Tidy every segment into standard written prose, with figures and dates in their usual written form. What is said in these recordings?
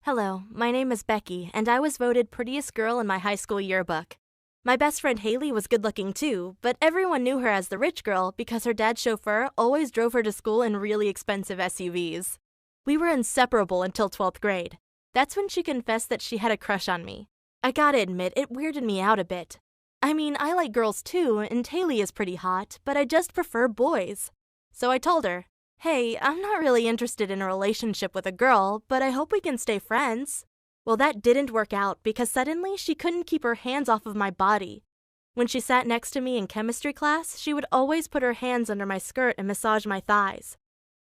Hello, my name is Becky, and I was voted prettiest girl in my high school yearbook. My best friend Haley was good-looking too, but everyone knew her as the rich girl because her dad's chauffeur always drove her to school in really expensive SUVs. We were inseparable until 12th grade. That's when she confessed that she had a crush on me. I gotta admit, it weirded me out a bit. I mean, I like girls too, and Haley is pretty hot, but I just prefer boys. So I told her, "Hey, I'm not really interested in a relationship with a girl, but I hope we can stay friends." Well, that didn't work out because suddenly she couldn't keep her hands off of my body. When she sat next to me in chemistry class, she would always put her hands under my skirt and massage my thighs.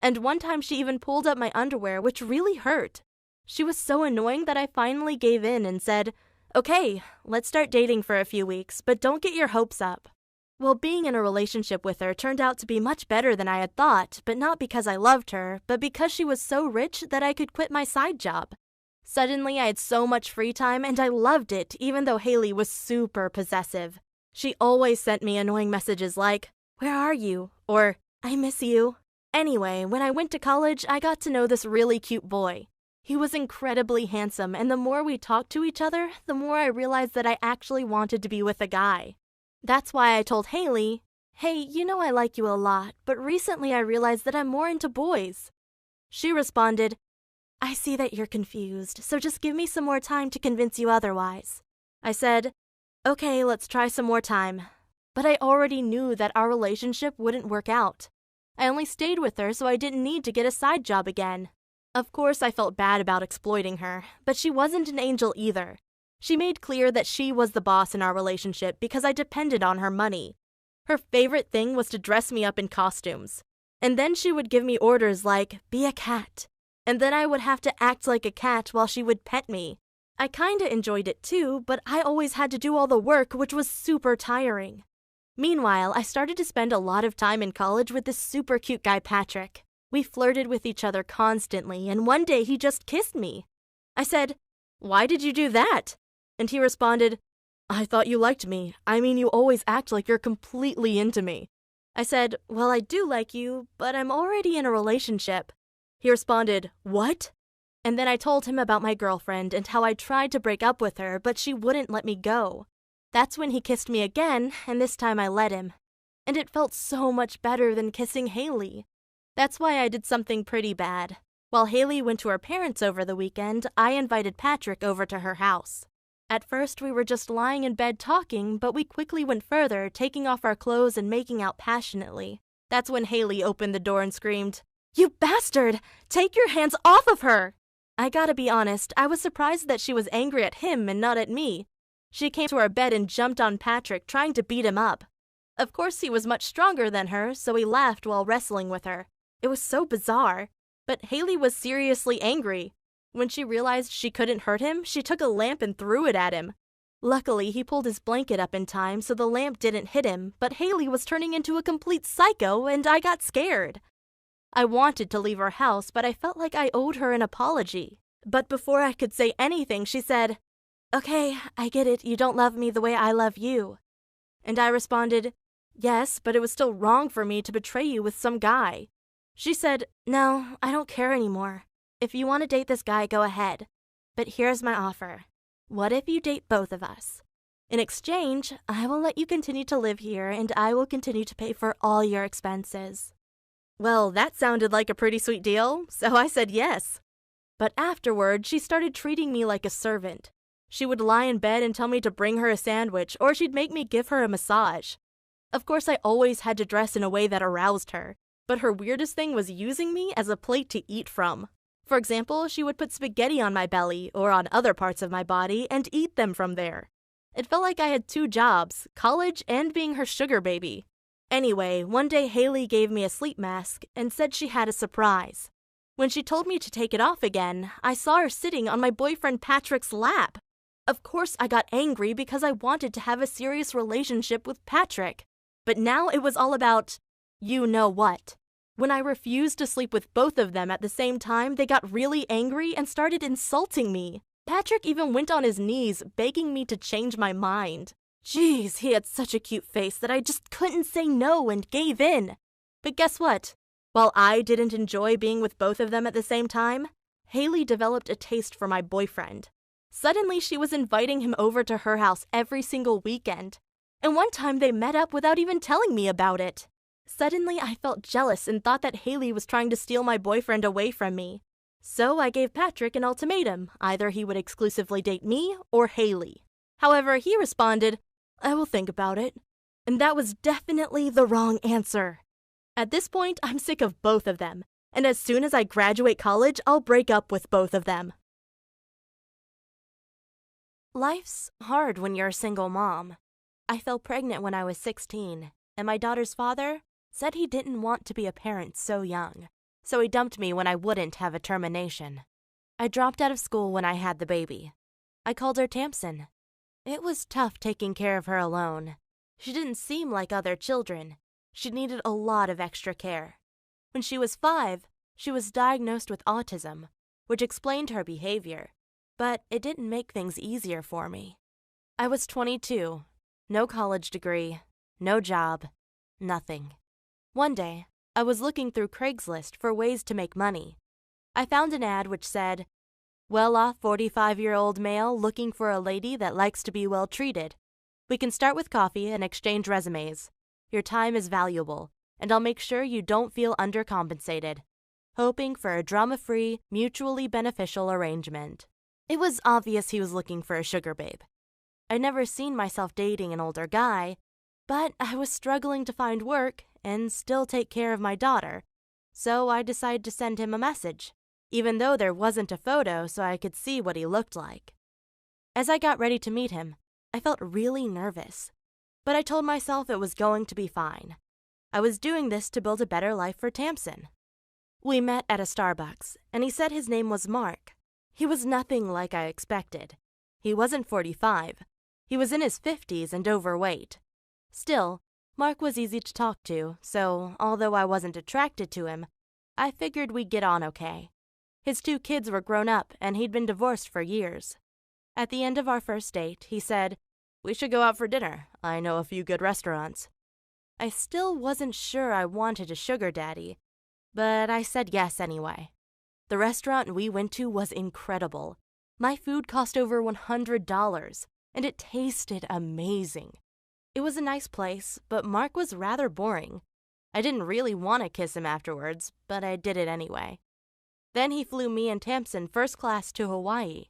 And one time she even pulled up my underwear, which really hurt. She was so annoying that I finally gave in and said, "Okay, let's start dating for a few weeks, but don't get your hopes up." Well, being in a relationship with her turned out to be much better than I had thought, but not because I loved her, but because she was so rich that I could quit my side job. Suddenly, I had so much free time, and I loved it, even though Haley was super possessive. She always sent me annoying messages like, "Where are you?" or "I miss you." Anyway, when I went to college, I got to know this really cute boy. He was incredibly handsome, and the more we talked to each other, the more I realized that I actually wanted to be with a guy. That's why I told Haley, "Hey, you know I like you a lot, but recently I realized that I'm more into boys." She responded, "I see that you're confused, so just give me some more time to convince you otherwise." I said, "Okay, let's try some more time." But I already knew that our relationship wouldn't work out. I only stayed with her so I didn't need to get a side job again. Of course, I felt bad about exploiting her, but she wasn't an angel either. She made clear that she was the boss in our relationship because I depended on her money. Her favorite thing was to dress me up in costumes. And then she would give me orders like, "Be a cat." And then I would have to act like a cat while she would pet me. I kinda enjoyed it too, but I always had to do all the work, which was super tiring. Meanwhile, I started to spend a lot of time in college with this super cute guy, Patrick. We flirted with each other constantly, and one day he just kissed me. I said, "Why did you do that?" And he responded, "I thought you liked me. I mean, you always act like you're completely into me." I said, "Well, I do like you, but I'm already in a relationship." He responded, "What?" And then I told him about my girlfriend and how I tried to break up with her, but she wouldn't let me go. That's when he kissed me again, and this time I let him. And it felt so much better than kissing Haley. That's why I did something pretty bad. While Haley went to her parents over the weekend, I invited Patrick over to her house. At first, we were just lying in bed talking, but we quickly went further, taking off our clothes and making out passionately. That's when Haley opened the door and screamed, "You bastard! Take your hands off of her!" I gotta be honest, I was surprised that she was angry at him and not at me. She came to our bed and jumped on Patrick, trying to beat him up. Of course, he was much stronger than her, so he laughed while wrestling with her. It was so bizarre. But Haley was seriously angry. When she realized she couldn't hurt him, she took a lamp and threw it at him. Luckily, he pulled his blanket up in time so the lamp didn't hit him, but Haley was turning into a complete psycho and I got scared. I wanted to leave her house, but I felt like I owed her an apology. But before I could say anything, she said, "Okay, I get it, you don't love me the way I love you." And I responded, "Yes, but it was still wrong for me to betray you with some guy." She said, "No, I don't care anymore. If you want to date this guy, go ahead. But here's my offer. What if you date both of us? In exchange, I will let you continue to live here and I will continue to pay for all your expenses." Well, that sounded like a pretty sweet deal, so I said yes. But afterward, she started treating me like a servant. She would lie in bed and tell me to bring her a sandwich, or she'd make me give her a massage. Of course, I always had to dress in a way that aroused her, but her weirdest thing was using me as a plate to eat from. For example, she would put spaghetti on my belly or on other parts of my body and eat them from there. It felt like I had two jobs, college and being her sugar baby. Anyway, one day Haley gave me a sleep mask and said she had a surprise. When she told me to take it off again, I saw her sitting on my boyfriend Patrick's lap. Of course, I got angry because I wanted to have a serious relationship with Patrick. But now it was all about, you know what. When I refused to sleep with both of them at the same time, they got really angry and started insulting me. Patrick even went on his knees, begging me to change my mind. Jeez, he had such a cute face that I just couldn't say no and gave in. But guess what? While I didn't enjoy being with both of them at the same time, Haley developed a taste for my boyfriend. Suddenly, she was inviting him over to her house every single weekend. And one time they met up without even telling me about it. Suddenly, I felt jealous and thought that Haley was trying to steal my boyfriend away from me. So I gave Patrick an ultimatum. Either he would exclusively date me or Haley. However, he responded, "I will think about it." And that was definitely the wrong answer. At this point, I'm sick of both of them. And as soon as I graduate college, I'll break up with both of them. Life's hard when you're a single mom. I fell pregnant when I was 16, and my daughter's father said he didn't want to be a parent so young, so he dumped me when I wouldn't have a termination. I dropped out of school when I had the baby. I called her Tamsin. It was tough taking care of her alone. She didn't seem like other children. She needed a lot of extra care. When she was 5, she was diagnosed with autism, which explained her behavior, but it didn't make things easier for me. I was 22. No college degree, no job, nothing. One day, I was looking through Craigslist for ways to make money. I found an ad which said, "Well-off 45-year-old male looking for a lady that likes to be well treated. We can start with coffee and exchange resumes. Your time is valuable, and I'll make sure you don't feel undercompensated. Hoping for a drama-free, mutually beneficial arrangement." It was obvious he was looking for a sugar babe. I'd never seen myself dating an older guy, but I was struggling to find work and still take care of my daughter, so I decided to send him a message, even though there wasn't a photo so I could see what he looked like. As I got ready to meet him, I felt really nervous, but I told myself it was going to be fine. I was doing this to build a better life for Tamsin. We met at a Starbucks, and he said his name was Mark. He was nothing like I expected. He wasn't 45. He was in his 50s and overweight. Still, Mark was easy to talk to, so although I wasn't attracted to him, I figured we'd get on okay. His 2 kids were grown up, and he'd been divorced for years. At the end of our first date, he said, "We should go out for dinner. I know a few good restaurants." I still wasn't sure I wanted a sugar daddy, but I said yes anyway. The restaurant we went to was incredible. My food cost over $100, and it tasted amazing. It was a nice place, but Mark was rather boring. I didn't really want to kiss him afterwards, but I did it anyway. Then he flew me and Tamsin first class to Hawaii.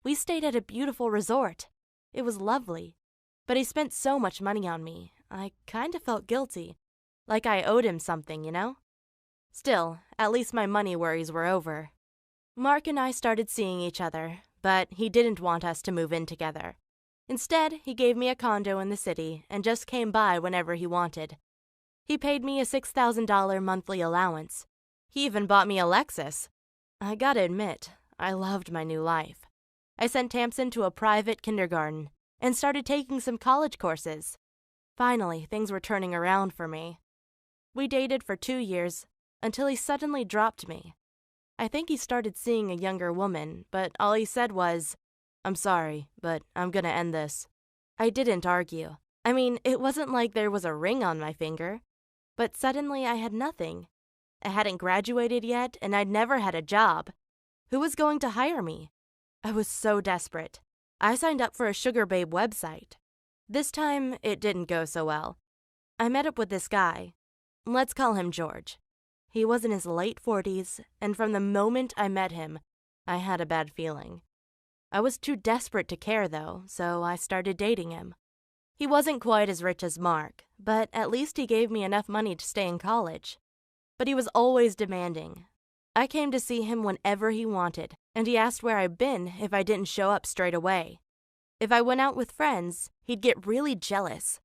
We stayed at a beautiful resort. It was lovely, but he spent so much money on me, I kind of felt guilty, like I owed him something, you know? Still, at least my money worries were over. Mark and I started seeing each other, but he didn't want us to move in together. Instead, he gave me a condo in the city and just came by whenever he wanted. He paid me a $6,000 monthly allowance. He even bought me a Lexus. I gotta admit, I loved my new life. I sent Tamsin to a private kindergarten and started taking some college courses. Finally, things were turning around for me. We dated for 2 years, until he suddenly dropped me. I think he started seeing a younger woman, but all he said was, "I'm sorry, but I'm gonna end this." I didn't argue. I mean, it wasn't like there was a ring on my finger. But suddenly I had nothing. I hadn't graduated yet, and I'd never had a job. Who was going to hire me? I was so desperate. I signed up for a sugar babe website. This time, it didn't go so well. I met up with this guy. Let's call him George. He was in his late 40s, and from the moment I met him, I had a bad feeling. I was too desperate to care, though, so I started dating him. He wasn't quite as rich as Mark, but at least he gave me enough money to stay in college. But he was always demanding. I came to see him whenever he wanted, and he asked where I'd been if I didn't show up straight away. If I went out with friends, he'd get really jealous.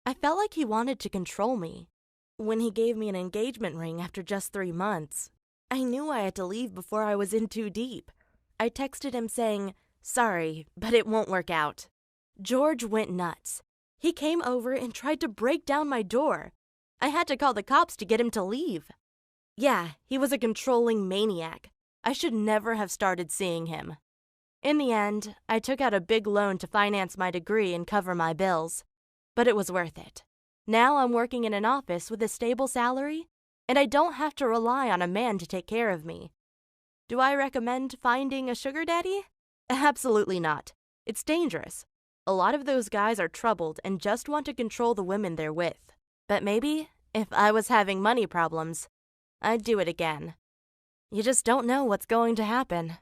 I felt like he wanted to control me. When he gave me an engagement ring after just 3 months, I knew I had to leave before I was in too deep. I texted him saying, "Sorry, but it won't work out." George went nuts. He came over and tried to break down my door. I had to call the cops to get him to leave. Yeah, he was a controlling maniac. I should never have started seeing him. In the end, I took out a big loan to finance my degree and cover my bills. But it was worth it. Now I'm working in an office with a stable salary, and I don't have to rely on a man to take care of me. Do I recommend finding a sugar daddy? Absolutely not. It's dangerous. A lot of those guys are troubled and just want to control the women they're with. But maybe, if I was having money problems, I'd do it again. You just don't know what's going to happen.